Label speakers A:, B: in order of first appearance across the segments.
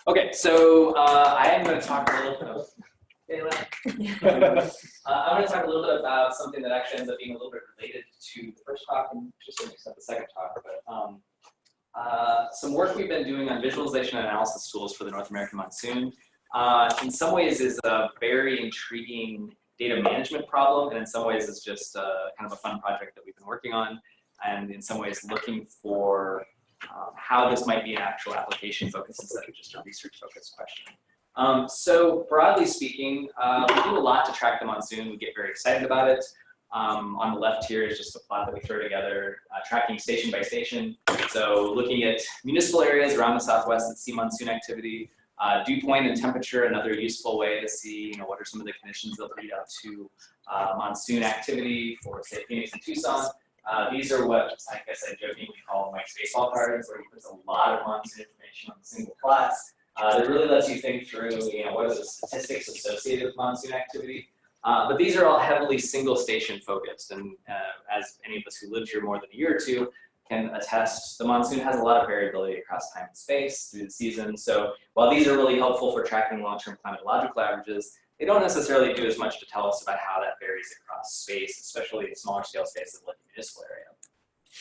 A: Okay, so I am going to talk a little bit about, I'm going to talk a little bit about something that actually ends up being a little bit related to the first talk and just to extent the second talk. But some work we've been doing on visualization and analysis tools for the North American monsoon. In some ways is a very intriguing data management problem, and in some ways is just kind of a fun project that we've been working on, and in some ways looking for how this might be an actual application focus instead of just a research focused question. So broadly speaking, we do a lot to track the monsoon. We get very excited about it. On the left here is just a plot that we throw together, tracking station by station. So looking at municipal areas around the Southwest that see monsoon activity, dew point and temperature, another useful way to see, what are some of the conditions that lead up to monsoon activity for, say, Phoenix and Tucson. These are what I guess I jokingly call Mike's baseball cards, where he puts a lot of monsoon information on a single plot. That really lets you think through, what are the statistics associated with monsoon activity. But these are all heavily single station focused, and as any of us who lived here more than a year or two can attest, the monsoon has a lot of variability across time and space through the season. So while these are really helpful for tracking long-term climatological averages, they don't necessarily do as much to tell us about how that varies across space, especially in smaller scale spaces like the municipal area.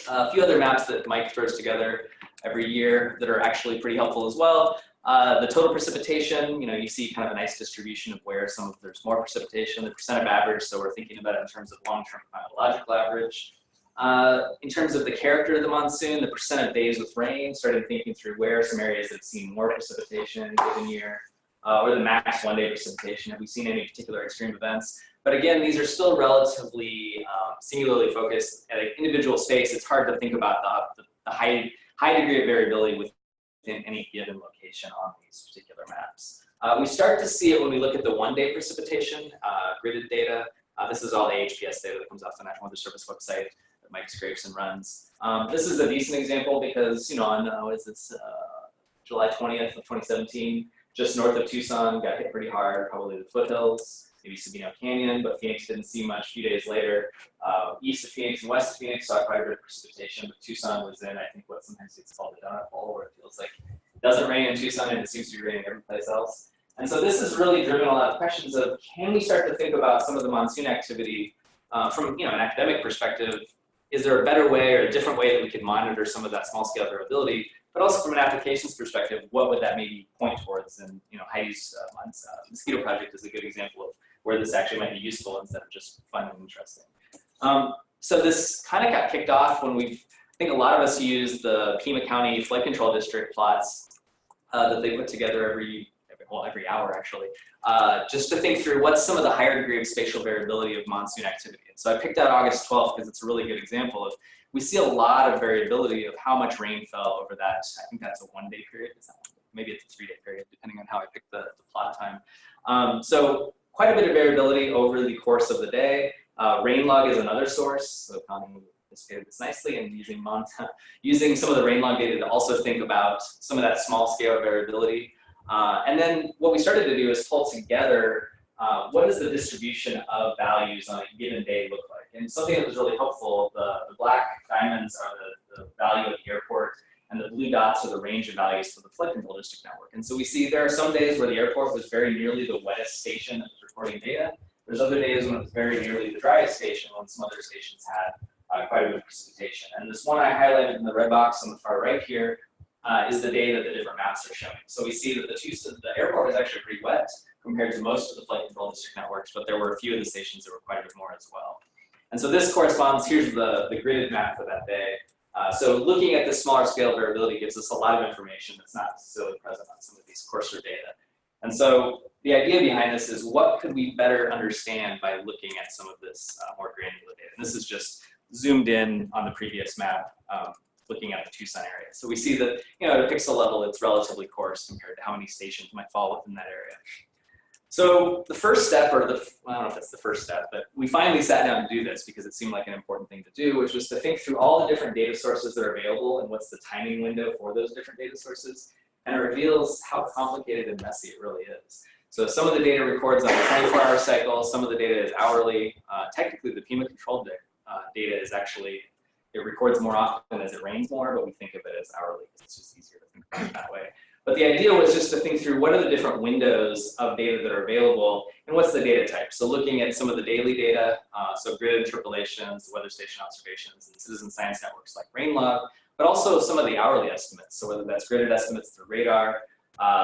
A: A few other maps that Mike throws together every year that are actually pretty helpful as well. The total precipitation, you see kind of a nice distribution of where there's more precipitation, the percent of average, so we're thinking about it in terms of long-term climatological average. In terms of the character of the monsoon, the percent of days with rain, started thinking through where some areas have seen more precipitation in a given year, or the max one-day precipitation. Have we seen any particular extreme events? But again, these are still relatively singularly focused at an individual space. It's hard to think about the high degree of variability within any given location on these particular maps. We start to see it when we look at the one-day precipitation, gridded data. This is all the AHPS data that comes off the National Weather Service website that Mike scrapes and runs. This is a decent example because, on, July 20th of 2017, just north of Tucson, got hit pretty hard, probably the foothills, maybe Sabino Canyon, but Phoenix didn't see much. A few days later, east of Phoenix and west of Phoenix saw quite a bit of precipitation, but Tucson was in, I think, what sometimes it's called the donut hole, where it feels like it doesn't rain in Tucson and it seems to be raining every place else. And so this has really driven a lot of questions of, can we start to think about some of the monsoon activity from an academic perspective? Is there a better way or a different way that we could monitor some of that small scale variability? But also from an applications perspective, what would that maybe point towards? And Heidi's mosquito project is a good example of where this actually might be useful instead of just fun and interesting. So this kind of got kicked off when I think a lot of us use the Pima County Flood Control District plots that they put together every hour actually, just to think through what's some of the higher degree of spatial variability of monsoon activity. And so I picked out August 12th because it's a really good example of, we see a lot of variability of how much rain fell over that. I think that's a one-day period. Maybe it's a 3-day period, depending on how I pick the plot time. So quite a bit of variability over the course of the day. Rain log is another source. So Connie anticipated this nicely, and using some of the rain log data to also think about some of that small scale variability. And then what we started to do is pull together what does the distribution of values on a given day look like? And something that was really helpful, the black diamonds are the value at the airport, and the blue dots are the range of values for the flood control district network. And so we see there are some days where the airport was very nearly the wettest station that was recording data. There's other days when it was very nearly the driest station, when some other stations had quite a bit of precipitation. And this one I highlighted in the red box on the far right here is the data that the different maps are showing. So we see that the airport was actually pretty wet compared to most of the flood control district networks, but there were a few of the stations that were quite a bit more as well. And so this corresponds, here's the gridded map for that day. So looking at the smaller scale variability gives us a lot of information that's not necessarily present on some of these coarser data. And so the idea behind this is, what could we better understand by looking at some of this more granular data? And this is just zoomed in on the previous map, looking at the Tucson area. So we see that, at a pixel level, it's relatively coarse compared to how many stations might fall within that area. So the first step, or I don't know if that's the first step, but we finally sat down to do this because it seemed like an important thing to do, which was to think through all the different data sources that are available and what's the timing window for those different data sources. And it reveals how complicated and messy it really is. So some of the data records on a 24-hour cycle, some of the data is hourly. Technically, the Pima controlled data is actually, it records more often as it rains more, but we think of it as hourly because it's just easier to think about it that way. But the idea was just to think through what are the different windows of data that are available and what's the data type. So looking at some of the daily data, so grid interpolations, the weather station observations, and citizen science networks like RainLog, but also some of the hourly estimates. So whether that's gridded estimates through radar,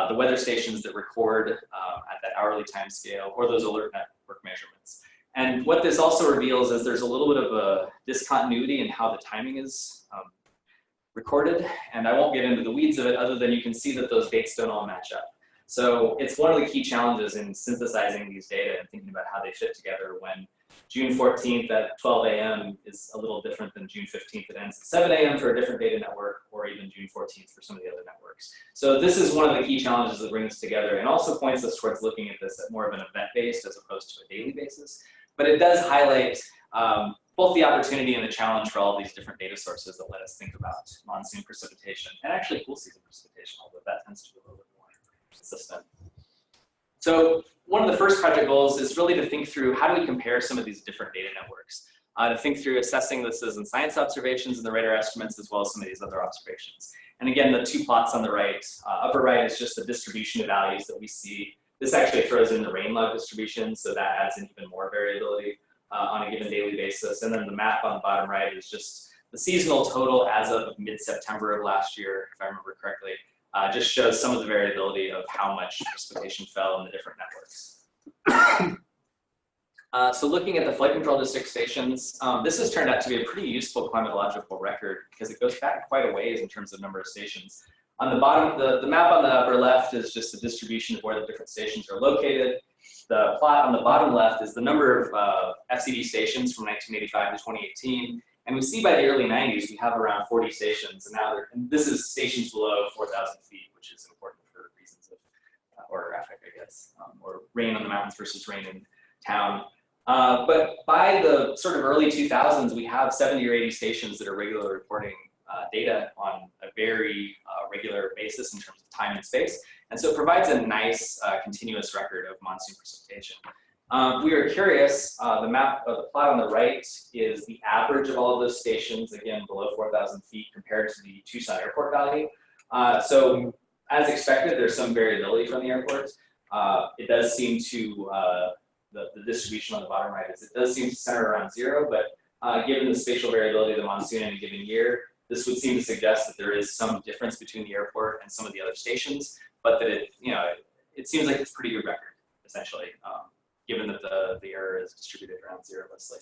A: the weather stations that record at that hourly time scale, or those alert network measurements. And what this also reveals is there's a little bit of a discontinuity in how the timing is recorded, and I won't get into the weeds of it other than you can see that those dates don't all match up. So it's one of the key challenges in synthesizing these data and thinking about how they fit together when June 14th at 12 a.m. is a little different than June 15th that ends at 7 a.m. for a different data network, or even June 14th for some of the other networks. So this is one of the key challenges that brings us together and also points us towards looking at this at more of an event-based as opposed to a daily basis. But it does highlight both the opportunity and the challenge for all these different data sources that let us think about monsoon precipitation and actually cool season precipitation, although that tends to be a little bit more consistent. So one of the first project goals is really to think through how do we compare some of these different data networks, to think through assessing the citizen science observations and the radar estimates as well as some of these other observations. And again, the two plots on the right, upper right is just the distribution of values that we see. This actually throws in the RainLog distribution, so that adds in even more variability on a given daily basis. And then the map on the bottom right is just the seasonal total as of mid-September of last year, if I remember correctly. Just shows some of the variability of how much precipitation fell in the different networks. So looking at the flight control district stations, this has turned out to be a pretty useful climatological record because it goes back quite a ways in terms of number of stations. On the bottom, the map on the upper left is just a distribution of where the different stations are located. The plot on the bottom left is the number of FCD stations from 1985 to 2018. And we see by the early 90s, we have around 40 stations. And now and this is stations below 4,000 feet, which is important for reasons of orographic, I guess, or rain on the mountains versus rain in town. But by the sort of early 2000s, we have 70 or 80 stations that are regularly reporting data on a very regular basis in terms of time and space. And so it provides a nice continuous record of monsoon precipitation. We are curious, the plot on the right is the average of all of those stations, again, below 4,000 feet compared to the Tucson airport value. So as expected, there's some variability from the airport. It does seem to, the distribution on the bottom right is, it does seem to center around 0, but given the spatial variability of the monsoon in a given year, this would seem to suggest that there is some difference between the airport and some of the other stations, but that it seems like it's a pretty good record, essentially, given that the error is distributed around 0 mostly.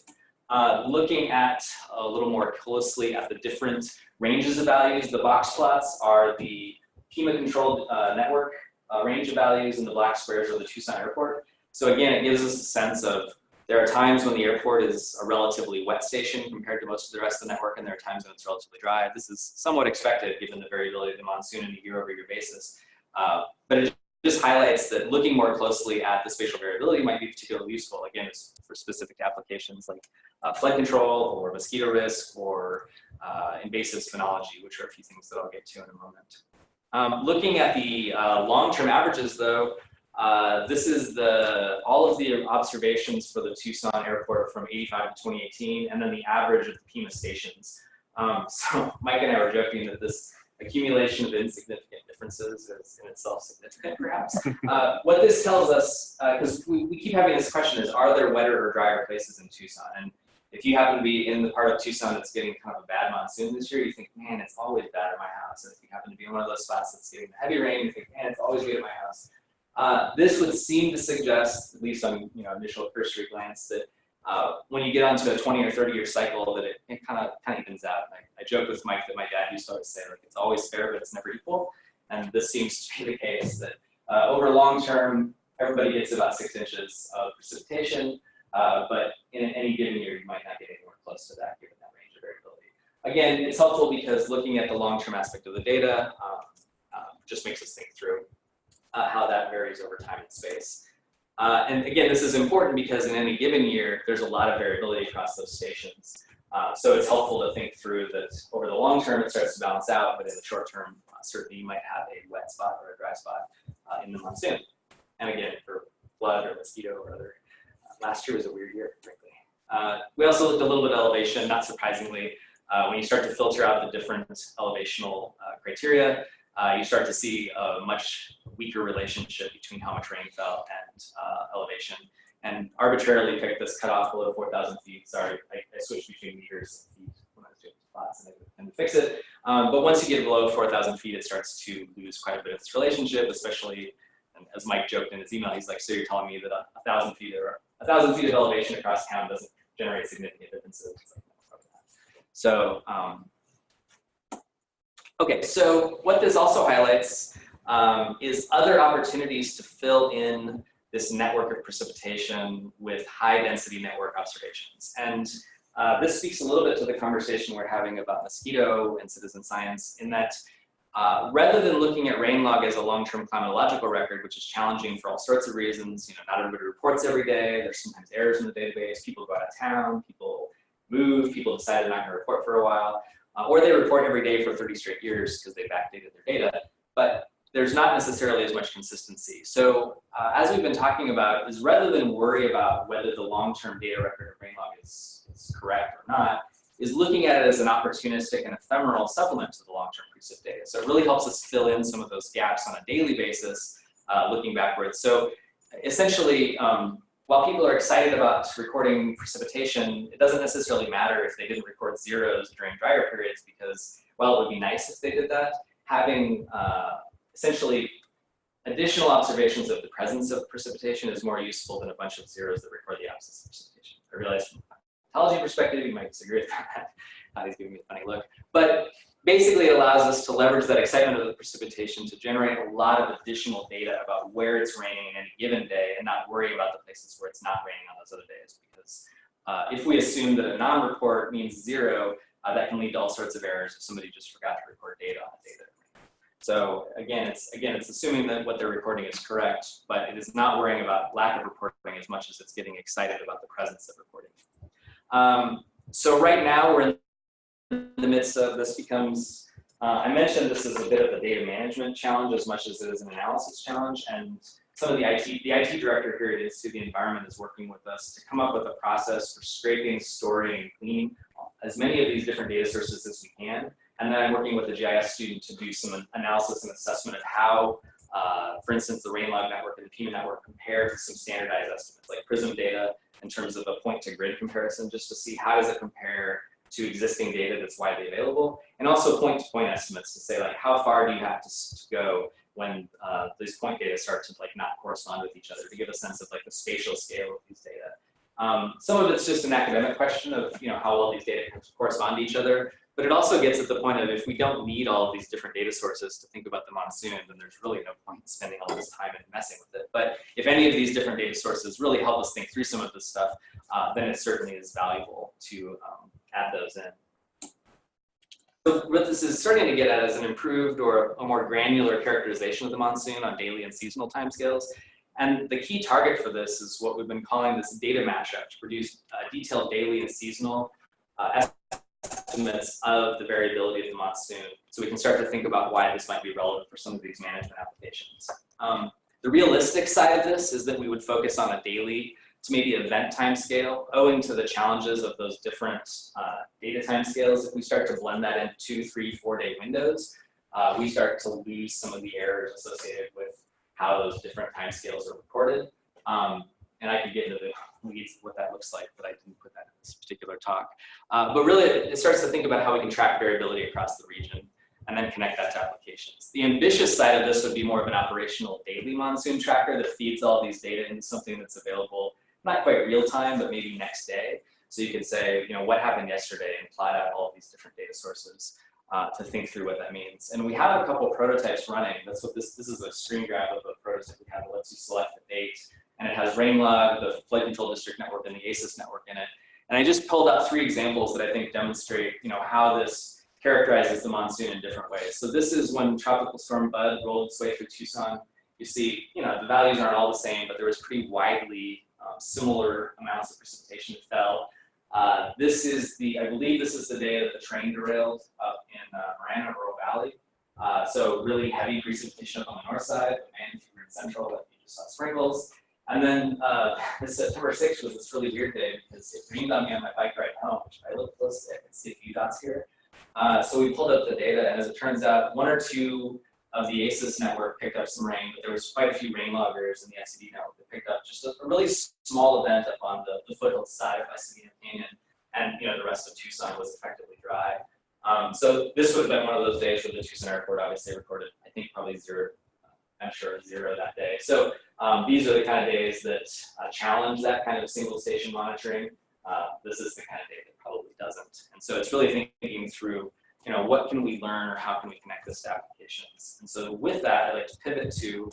A: Looking at a little more closely at the different ranges of values, the box plots are the PEMA-controlled network range of values, and the black squares are the Tucson airport. So again, it gives us a sense of there are times when the airport is a relatively wet station compared to most of the rest of the network, and there are times when it's relatively dry. This is somewhat expected given the variability of the monsoon on a year-over-year basis. But it just highlights that looking more closely at the spatial variability might be particularly useful. Again, it's for specific applications like flood control or mosquito risk or invasive phenology, which are a few things that I'll get to in a moment. Looking at the long-term averages, though, this is all of the observations for the Tucson airport from 85 to 2018, and then the average of the PEMA stations. So Mike and I were joking that this accumulation of insignificant differences is in itself significant, perhaps. What this tells us, because we keep having this question, is are there wetter or drier places in Tucson? And if you happen to be in the part of Tucson that's getting kind of a bad monsoon this year, you think, man, it's always bad at my house. And if you happen to be in one of those spots that's getting the heavy rain, you think, man, it's always good at my house. This would seem to suggest, at least on initial cursory glance, that when you get onto a 20 or 30-year cycle, that it kind of evens out. I joke with Mike that my dad used to always say, like, it's always fair, but it's never equal. And this seems to be the case, that over long term, everybody gets about 6 inches of precipitation, but in any given year, you might not get anywhere close to that, given that range of variability. Again, it's helpful because looking at the long-term aspect of the data just makes us think through how that varies over time and space. And again, this is important because in any given year, there's a lot of variability across those stations. So it's helpful to think through that over the long term, it starts to balance out, but in the short term, certainly you might have a wet spot or a dry spot in the monsoon. And again, for flood or mosquito or other, last year was a weird year, frankly. We also looked a little bit at elevation, not surprisingly. When you start to filter out the different elevational criteria, you start to see a much weaker relationship between how much rain fell and elevation. And arbitrarily picked this cutoff below 4,000 feet. Sorry, I switched between meters and feet when I was doing plots and fix it. But once you get below 4,000 feet, it starts to lose quite a bit of its relationship, especially, and as Mike joked in his email, he's like, so you're telling me that 1,000 feet or 1,000 feet of elevation across town doesn't generate significant differences? So, okay, so what this also highlights is other opportunities to fill in this network of precipitation with high density network observations. And this speaks a little bit to the conversation we're having about mosquito and citizen science, in that rather than looking at rain log as a long-term climatological record, which is challenging for all sorts of reasons, not everybody reports every day, there's sometimes errors in the database, people go out of town, people move, people decide they're not going to report for a while, or they report every day for 30 straight years because they backdated their data, but there's not necessarily as much consistency. So as we've been talking about, is rather than worry about whether the long-term data record of rain log is correct or not, is looking at it as an opportunistic and ephemeral supplement to the long-term precip data. So it really helps us fill in some of those gaps on a daily basis, looking backwards. So essentially, while people are excited about recording precipitation, it doesn't necessarily matter if they didn't record zeros during drier periods, because while it would be nice if they did that, having essentially additional observations of the presence of precipitation is more useful than a bunch of zeros that record the absence of precipitation. I realize from a climatology perspective, you might disagree with that. He's giving me a funny look. But basically, it allows us to leverage that excitement of the precipitation to generate a lot of additional data about where it's raining in any given day and not worry about the places where it's not raining on those other days. Because if we assume that a non-report means zero, that can lead to all sorts of errors if somebody just forgot to record data on the data. So again, it's assuming that what they're recording is correct, but it is not worrying about lack of reporting as much as it's getting excited about the presence of reporting. So right now we're in the midst of this becomes, I mentioned this is a bit of a data management challenge as much as it is an analysis challenge, and some of the IT director here at Institute of the Environment is working with us to come up with a process for scraping, storing, and cleaning as many of these different data sources as we can. And then I'm working with a GIS student to do some analysis and assessment of how, for instance, the rain log network and the PIMA network compare to some standardized estimates like PRISM data in terms of a point to grid comparison, just to see how does it compare to existing data that's widely available, and also point to point estimates to say like how far do you have to go when these point data start to like not correspond with each other, to give a sense of like the spatial scale of these data. Some of it's just an academic question of how well these data correspond to each other. But it also gets at the point of if we don't need all of these different data sources to think about the monsoon, then there's really no point in spending all this time and messing with it. But if any of these different data sources really help us think through some of this stuff, then it certainly is valuable to add those in. So what this is starting to get at is an improved or a more granular characterization of the monsoon on daily and seasonal timescales. And the key target for this is what we've been calling this data mashup, to produce detailed daily and seasonal estimates of the variability of the monsoon, so we can start to think about why this might be relevant for some of these management applications. The realistic side of this is that we would focus on a daily to maybe event time scale, owing to the challenges of those different data time scales. If we start to blend that into 2, 3, 4 day windows, we start to lose some of the errors associated with how those different time scales are recorded. And I could get into the weeds of what that looks like, but I didn't put that in this particular talk. But really, it starts to think about how we can track variability across the region and then connect that to applications. The ambitious side of this would be more of an operational daily monsoon tracker that feeds all these data into something that's available, not quite real time, but maybe next day. So you could say, what happened yesterday, and plot out all of these different data sources to think through what that means. And we have a couple prototypes running. That's what this is a screen grab of a prototype we have that lets you select the date. And it has rain log, the flood control district network, and the ACES network in it. And I just pulled up 3 examples that I think demonstrate, how this characterizes the monsoon in different ways. So this is when Tropical Storm Bud rolled its way through Tucson. You see, the values aren't all the same, but there was pretty widely similar amounts of precipitation that fell. I believe this is the day that the train derailed up in Marana, Rural Valley. So really heavy precipitation up on the north side, and if you were in central, you just saw sprinkles. And then September 6th was this really weird day because it rained on me on my bike ride home, which if I look closely, I can see a few dots here. So we pulled up the data, and as it turns out, 1 or 2 of the ASIS network picked up some rain, but there was quite a few rain loggers in the ICD network that picked up just a really small event up on the foothill side of ICD Canyon, and the rest of Tucson was effectively dry. So this would have been one of those days where the Tucson airport obviously recorded, I think, probably zero, I'm sure zero that day. So these are the kind of days that challenge that kind of single station monitoring. This is the kind of day that probably doesn't. And so it's really thinking through, what can we learn or how can we connect this to applications? And so with that, I'd like to pivot to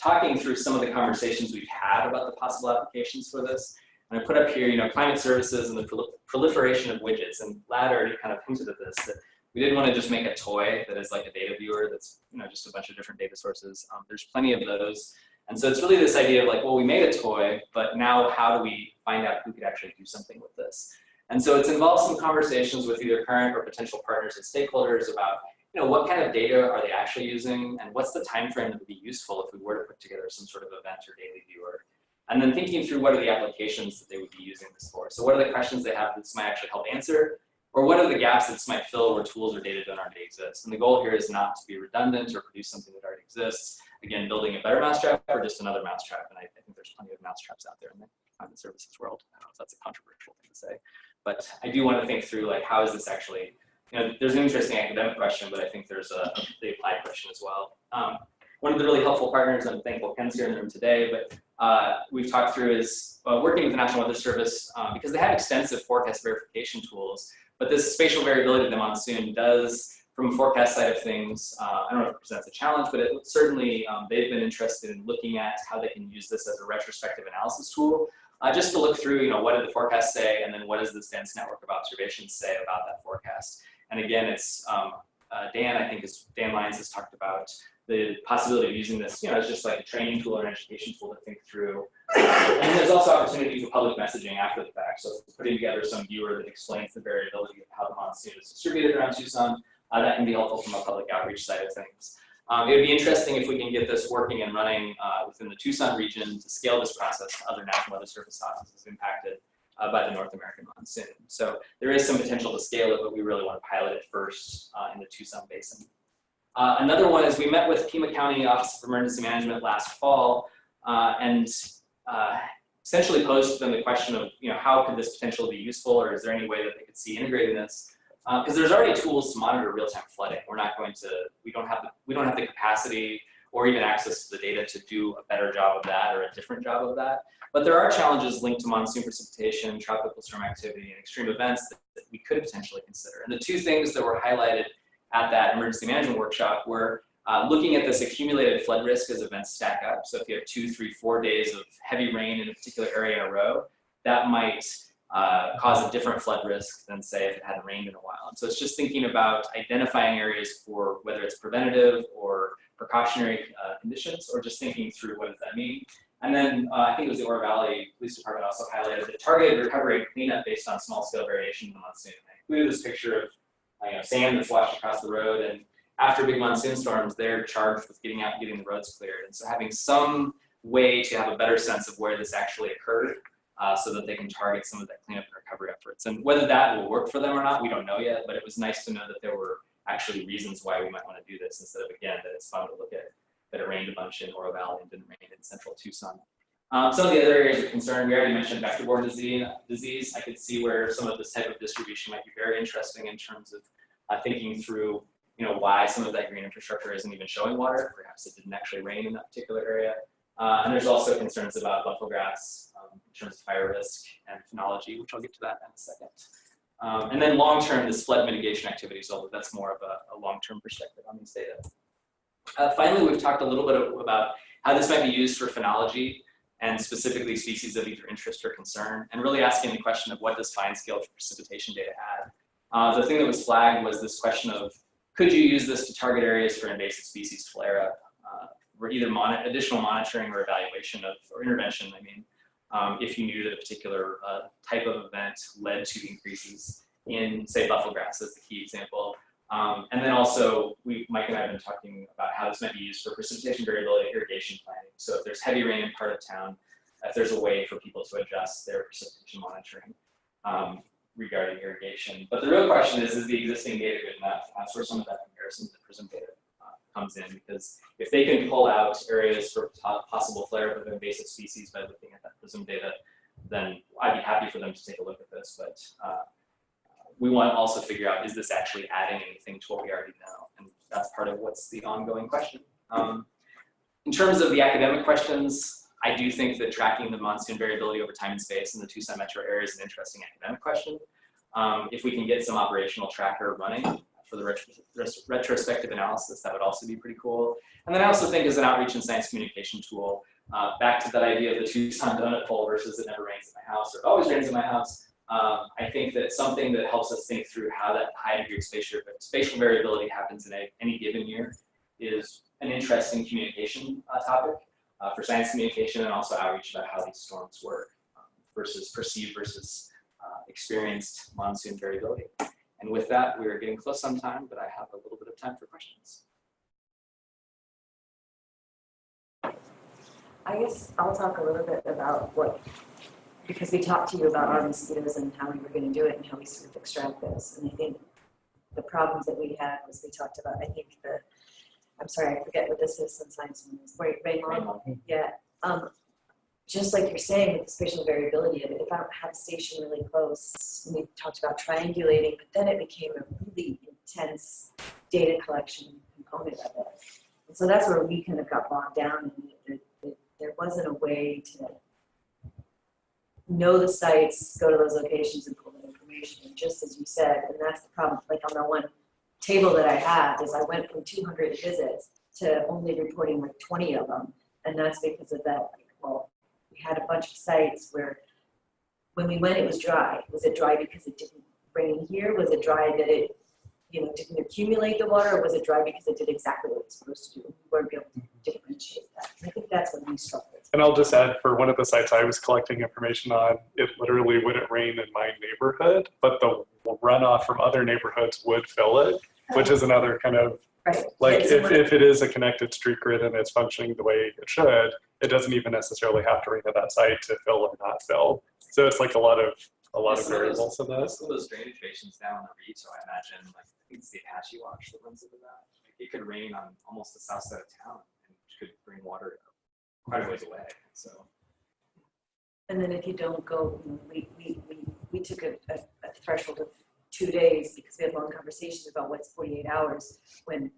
A: talking through some of the conversations we've had about the possible applications for this. And I put up here, climate services and the proliferation of widgets. And Lad already kind of hinted at this, that we didn't want to just make a toy that is like a data viewer that's, just a bunch of different data sources. There's plenty of those. And so it's really this idea of like, well, we made a toy, but now how do we find out who could actually do something with this? And so it's involved some conversations with either current or potential partners and stakeholders about, what kind of data are they actually using, and what's the time frame that would be useful if we were to put together some sort of event or daily viewer. And then thinking through what are the applications that they would be using this for. So what are the questions they have that this might actually help answer, or what are the gaps that this might fill where tools or data don't already exist. And the goal here is not to be redundant or produce something that already exists. Again, building a better mousetrap or just another mousetrap. And I think there's plenty of mousetraps out there in the climate services world. I don't know if that's a controversial thing to say, but I do want to think through like, how is this actually, there's an interesting academic question, but I think there's the applied question as well. One of the really helpful partners, I'm thankful Ken's here in the room today, but we've talked through is working with the National Weather Service because they have extensive forecast verification tools, but this spatial variability of the monsoon does, from a forecast side of things, I don't know if it presents a challenge, but it certainly they've been interested in looking at how they can use this as a retrospective analysis tool, just to look through, what did the forecast say, and then what does this dense network of observations say about that forecast. And again, it's Dan Lyons has talked about the possibility of using this, as just like a training tool or an education tool to think through. And there's also opportunity for public messaging after the fact. So putting together some viewer that explains the variability of how the monsoon is distributed around Tucson, that can be helpful from a public outreach side of things. It would be interesting if we can get this working and running within the Tucson region to scale this process to other National Weather Service offices impacted by the North American monsoon. So there is some potential to scale it, but we really want to pilot it first in the Tucson Basin. Another one is we met with Pima County Office of Emergency Management last fall and essentially posed to them the question of, how could this potentially be useful, or is there any way that they could see integrating this? Because there's already tools to monitor real-time flooding. We don't have the capacity or even access to the data to do a better job of that or a different job of that. But there are challenges linked to monsoon precipitation, tropical storm activity, and extreme events that we could potentially consider. And the two things that were highlighted at that emergency management workshop were looking at this accumulated flood risk as events stack up. So if you have 2, 3, 4 days of heavy rain in a particular area in a row, that might cause a different flood risk than, say, if it hadn't rained in a while. And so it's just thinking about identifying areas for whether it's preventative or precautionary conditions, or just thinking through what does that mean. And then I think it was the Oro Valley Police Department also highlighted the targeted recovery and cleanup based on small-scale variation in the monsoon. I included this picture of sand that's washed across the road, and after big monsoon storms, they're charged with getting out and getting the roads cleared. And so having some way to have a better sense of where this actually occurred so that they can target some of that cleanup and recovery efforts. And whether that will work for them or not, we don't know yet, but it was nice to know that there were actually reasons why we might want to do this instead of, again, that it's fun to look at that it rained a bunch in Oro Valley and didn't rain in central Tucson. Some of the other areas of concern, we already mentioned vector-borne disease. I could see where some of this type of distribution might be very interesting in terms of thinking through, why some of that green infrastructure isn't even showing water. Perhaps it didn't actually rain in that particular area. And there's also concerns about buffalo grass in terms of fire risk and phenology, which I'll get to that in a second. And then long-term, this flood mitigation activities, although that's more of a long-term perspective on these data. Finally, we've talked a little bit about how this might be used for phenology and specifically species of either interest or concern, and really asking the question of what does fine scale precipitation data add? The thing that was flagged was this question of, could you use this to target areas for invasive species flare-up, or either additional monitoring or evaluation or intervention, if you knew that a particular type of event led to increases in, say, buffalo grass as the key example. And then also, Mike and I have been talking about how this might be used for precipitation variability irrigation planning. So if there's heavy rain in part of town, if there's a way for people to adjust their precipitation monitoring regarding irrigation. But the real question is the existing data good enough? That's where some of that comparison to the PRISM data comes in, because if they can pull out areas for possible flare-up of invasive species by looking at that PRISM data, then I'd be happy for them to take a look at this. But we want to also figure out, is this actually adding anything to what we already know? And that's part of what's the ongoing question. In terms of the academic questions, I do think that tracking the monsoon variability over time and space in the Tucson metro area is an interesting academic question. If we can get some operational tracker running for the retrospective analysis, that would also be pretty cool. And then I also think as an outreach and science communication tool, back to that idea of the Tucson donut hole versus it never rains in my house or it always rains in my house. I think that something that helps us think through how that high degree of spatial variability happens in any given year is an interesting communication topic for science communication, and also outreach about how these storms work versus perceived versus experienced monsoon variability. And with that, we're getting close on time, but I have a little bit of time for questions.
B: I guess I'll talk a little bit about because we talked to you about our mosquitoes and how we were going to do it and how we sort of extract those. And I think the problems that we had was we talked about, I'm sorry, I forget what the citizen science one is. Raymond? Yeah. Just like you're saying with the spatial variability of it, if I don't have a station really close, we talked about triangulating, but then it became a really intense data collection component of it. And so that's where we kind of got bogged down, and there wasn't a way to know the sites, go to those locations and pull that information. And just as you said, and that's the problem, like on the one table that I have is I went from 200 visits to only reporting like 20 of them. And that's because of that, well, we had a bunch of sites where when we went, it was dry. Was it dry because it didn't rain here? Was it dry that it, didn't accumulate the water? Or was it dry because it did exactly what it's supposed to do? We weren't able to differentiate that. And I think that's what we struggled with.
C: And I'll just add, for one of the sites I was collecting information on, it literally wouldn't rain in my neighborhood, but the runoff from other neighborhoods would fill it, which is another kind of,
B: right.
C: like if it is a connected street grid and it's functioning the way it should, it doesn't even necessarily have to rain at that site to fill or not fill. So it's like a lot of variables in that.
A: Some of those drainage basins down on the reef, so I imagine, like, I think it's the Apache Wash that runs into that. Like, it could rain on almost the south side of town and could bring water quite a ways away. So.
B: And then if you don't go, we took a threshold of 2 days because we had long conversations about what's 48 hours when,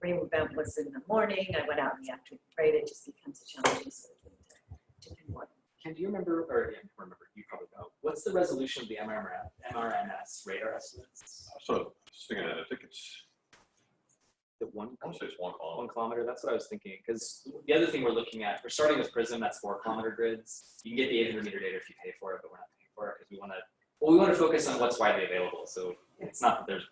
B: rain event was in the morning, I went out in the afternoon, right? It just becomes a challenge to pinpoint.
A: Ken, do you remember, or yeah, remember, you probably know, what's the resolution of the MRMS radar estimates?
D: So I think it's,
A: I
D: want to say it's 1 kilometer.
A: 1 kilometer, that's what I was thinking. Because the other thing we're looking at, we're starting with PRISM, that's 4 kilometer grids. You can get the 800 meter data if you pay for it, but we're not paying for it because we want to focus on what's widely available. So it's not that there's,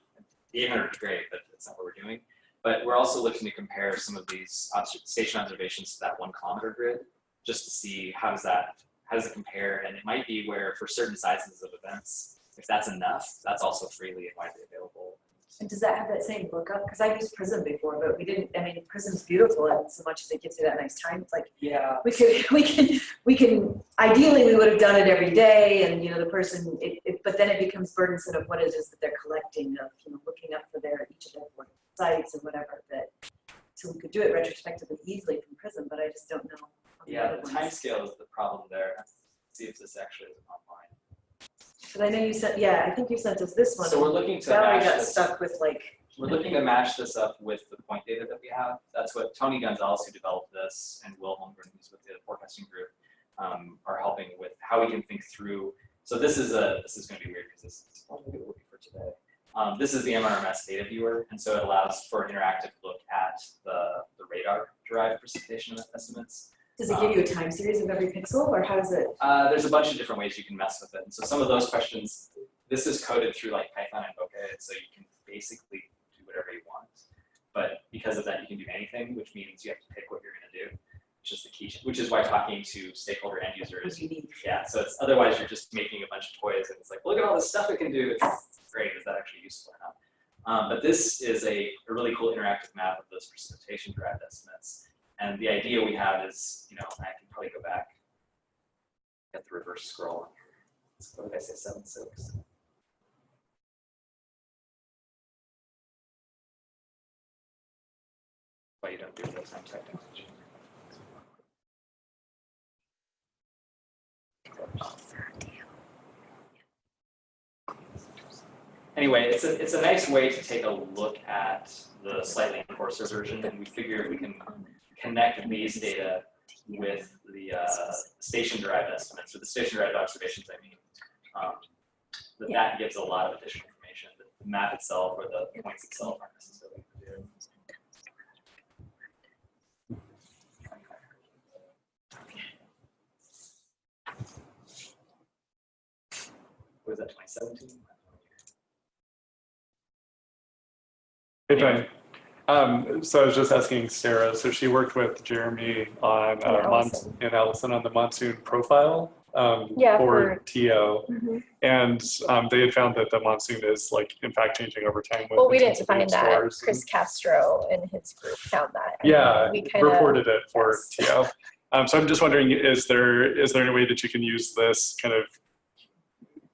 A: the 800 is great, but that's not what we're doing. But we're also looking to compare some of these station observations to that 1 kilometer grid, just to see how does it compare. And it might be where for certain sizes of events, if that's enough, that's also freely and widely available.
B: And does that have that same lookup? Because I used PRISM before, but we didn't. I mean, PRISM's beautiful, and so much as it gives you that nice time, it's like,
A: yeah,
B: we can. Ideally, we would have done it every day, and the person. But then it becomes burdensome of what it is that they're collecting, of looking up for each of their sites and whatever. That so we could do it retrospectively easily from PRISM, but I just don't know.
A: Yeah, the time scale is the problem there. Let's see if this actually is online.
B: But I know you sent, I think you sent us this one.
A: So we're looking to
B: Valerie
A: match
B: got
A: this.
B: stuck with
A: We're looking to match this up with the point data that we have. That's what Tony Gonzalez, who developed this, and Will Holmgren, who's with the forecasting group, are helping with how we can think through. So this is going to be weird because this is what we're looking for today. This is the MMS Data Viewer, and so it allows for an interactive look at the radar-derived precipitation estimates.
B: Does it give you a time series of every pixel, or how does it?
A: There's a bunch of different ways you can mess with it. And so some of those questions, this is coded through like Python and Bokeh, so you can basically do whatever you want. But because of that, you can do anything, which means you have to pick what you're going to do, which is the key. Which is why talking to stakeholder end users. Yeah. So it's otherwise you're just making a bunch of toys, and it's like, look at all this stuff it can do. It's great. Is that actually useful or not? But this is a really cool interactive map of those precipitation derived estimates. And the idea we have is, I can probably go back, get the reverse scroll. What did I say, 7.6? why you don't do real-time technology. Anyway, it's a nice way to take a look at the slightly coarser version, and we figure we can connect these data with the station-derived estimates, or the station-derived observations, I mean. That gives a lot of additional information. The map itself or the points itself aren't necessarily clear. What was that, 2017?
C: Hey, John. So I was just asking Sarah, so she worked with Jeremy on and Allison on the Monsoon profile for TO.
E: Mm-hmm.
C: And they had found that the Monsoon is like in fact changing over time. With
E: Well, we didn't
C: intensity of
E: find that.
C: stores.
E: Chris Castro and his group found that.
C: Yeah,
E: we kinda,
C: reported it for
E: yes.
C: TO. So I'm just wondering, is there any way that you can use this kind of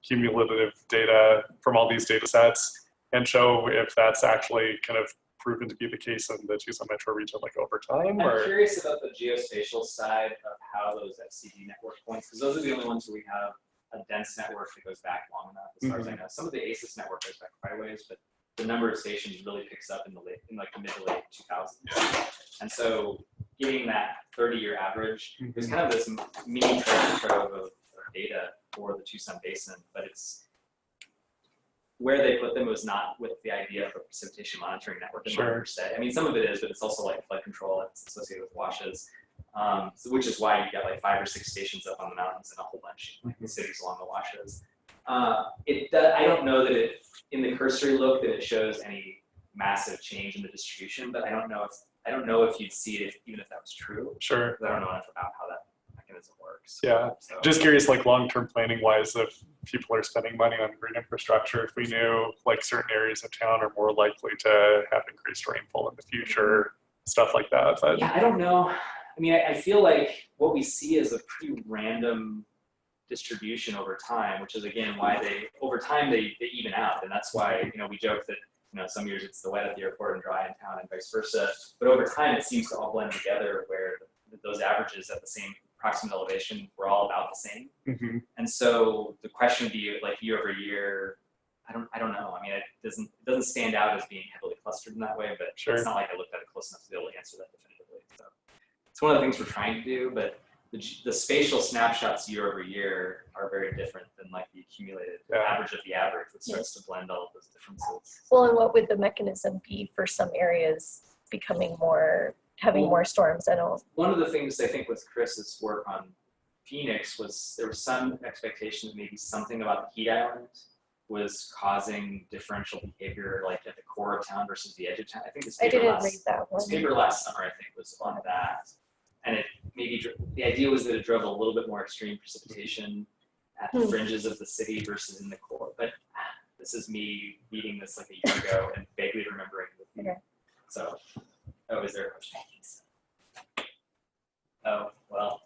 C: cumulative data from all these data sets and show if that's actually kind of proven to be the case in the Tucson metro region, like over time?
A: I'm curious about the geospatial side of how those FCD network points, because those are the only ones where we have a dense network that goes back long enough, as far as I know. Some of the ACES network goes back quite a ways, but the number of stations really picks up in the mid to late 2000s. And so getting that 30-year average is kind of this mini treasure trove of data for the Tucson Basin, but it's where they put them was not with the idea of a precipitation monitoring network per se. I mean, some of it is, but it's also like flood control. It's associated with washes, which is why you got like 5 or 6 stations up on the mountains and a whole bunch in the cities along the washes. I don't know that in the cursory look that it shows any massive change in the distribution, but I don't know if you'd see it even if that was true.
C: Sure.
A: I don't know enough about how that mechanism works.
C: Yeah.
A: So.
C: Just curious, like long-term planning wise, if people are spending money on green infrastructure, if we knew like certain areas of town are more likely to have increased rainfall in the future, stuff like that. But
A: yeah, I don't know. I mean, I feel like what we see is a pretty random distribution over time, which is again why over time they even out, and that's why we joke that some years it's the wet at the airport and dry in town and vice versa. But over time it seems to all blend together where those averages at the same proximate elevation were all about the same. And so the question would be like year over year. I don't know. I mean, it doesn't stand out as being heavily clustered in that way, but it's not like I looked at it close enough to be able to answer that definitively. So it's one of the things we're trying to do, but the spatial snapshots year over year are very different than like the accumulated average of the average, which starts to blend all of those differences.
E: Well, and what would the mechanism be for some areas becoming having more storms?
A: One of the things I think with Chris's work on Phoenix was there was some expectation that maybe something about the heat island was causing differential behavior, like at the core of town versus the edge of town. I think this paper this paper last summer, I think, was on that. And it maybe the idea was that it drove a little bit more extreme precipitation at the fringes of the city versus in the core. But this is me reading this like a year ago and vaguely remembering. So, is there a question? Oh, well.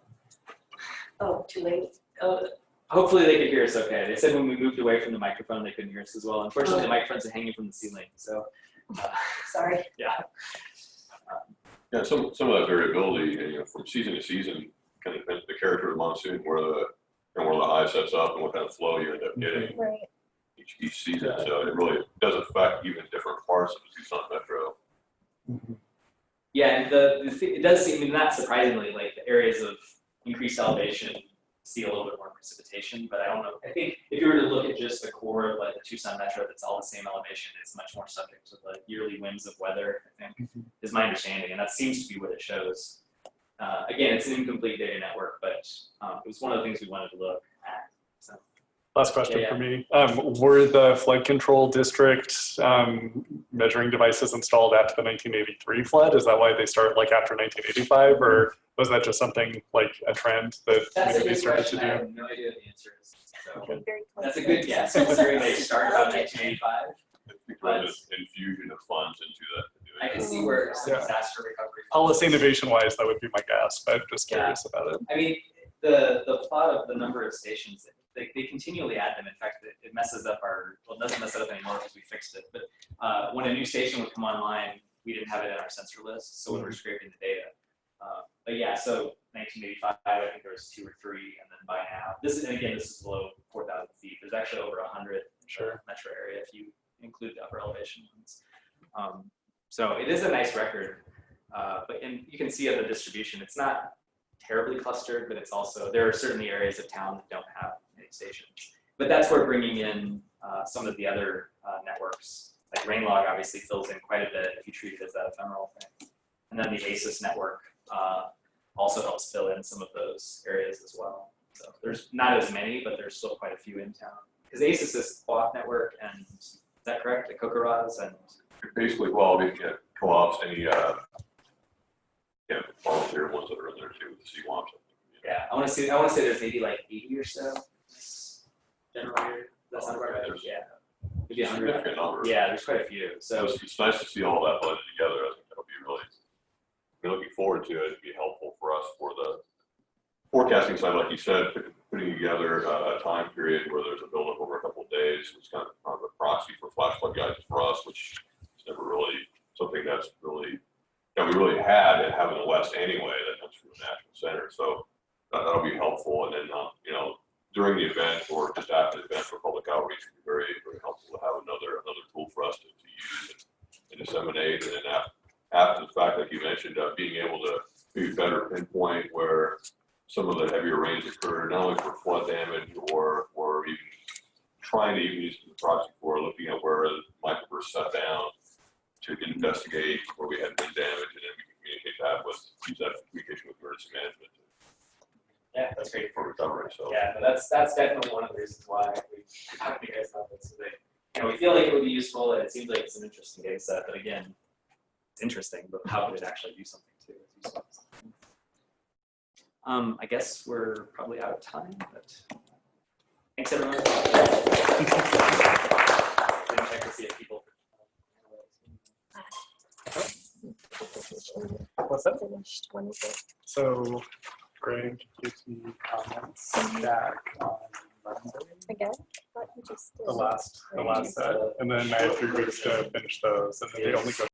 B: Oh, too late.
A: Hopefully they could hear us okay. They said when we moved away from the microphone, they couldn't hear us as well. Unfortunately, the microphones are hanging from the ceiling. So,
B: sorry.
A: Yeah.
D: Yeah, some of that variability, from season to season, kind of depends the character of the monsoon, where the high sets up, and what kind of flow you end up getting each season. So it really does affect even different parts of the Tucson metro.
A: Yeah, and it does seem, I mean, not surprisingly, like the areas of increased elevation see a little bit more precipitation, but I don't know. I think if you were to look at just the core of like the Tucson metro that's all the same elevation, it's much more subject to the yearly whims of weather, I think, is my understanding, and that seems to be what it shows. Again, it's an incomplete data network, but it was one of the things we wanted to look at. So.
C: Last question for me. Were the flood control district measuring devices installed after the 1983 flood? Is that why they start like after 1985, or was that just something like a trend that
A: they
C: started to do?
A: I have no idea the answer is. So that's a
E: good
A: good guess, considering they started about 1985.
D: But infusion of funds into that.
A: I can see where some disaster recovery.
C: Policy innovation-wise, that would be my guess, but I'm just curious about it.
A: I mean, the plot of the number of stations, they continually add them. In fact, it messes up it doesn't mess it up anymore because we fixed it. But when a new station would come online, we didn't have it in our sensor list, so when we're scraping the data. But yeah, so 1985, I think there was 2 or 3, and then by now, this is below 4,000 feet. There's actually over 100 in the metro area if you include the upper elevation ones. So it is a nice record, and you can see of the distribution, it's not terribly clustered, but it's also, there are certainly areas of town that don't have many stations. But that's where bringing in some of the other networks, like Rainlog obviously fills in quite a bit if you treat it as that ephemeral thing. And then the ASIS network also helps fill in some of those areas as well. So there's not as many, but there's still quite a few in town. Because ASIS is co-op network, and is that correct? The Kokoraz and
D: basically, well, we get co-ops, any volunteer ones that are in there too, the CWAMs.
A: yeah, I want to say there's maybe like 80 or so generator. That's not right. Yeah, maybe 100.
D: Significant number.
A: Yeah, there's quite a few. So
D: it's nice to see all that blended together. I think that'll be really. We're looking forward to it. It'd be helpful for us for the forecasting side, like you said, putting together a time period where there's a buildup over a couple of days. It's kind of a proxy for flash flood guides for us, which is never really something that's really that we really had and have in the West anyway. That comes from the National Center, so that'll be helpful. And then during the event or just after the event for public outreach, it'd be very, very helpful to have another tool for us to use and disseminate. And then after the fact, like you mentioned, being able to maybe better pinpoint where some of the heavier rains occurred, not only for flood damage or even trying to even use the proxy for looking at where the microburst set down to investigate where we had wind damage, and then we can communicate that use that communication with emergency management.
A: yeah, that's great.
D: For recovery. So
A: Yeah, but that's definitely one of the reasons why we talk to you guys about this. So that, we feel like it would be useful, and it seems like it's an interesting data set. But again, it's interesting, but how could it actually do something too? It's useful. I guess we're probably out of time, but thanks everyone. Didn't check to see if people.
C: What's that?
E: Finished Wednesday.
C: So Greg gives me comments back on Monday.
E: Again? What you just did.
C: The last set, and then I have 3 weeks to finish those, and then they only go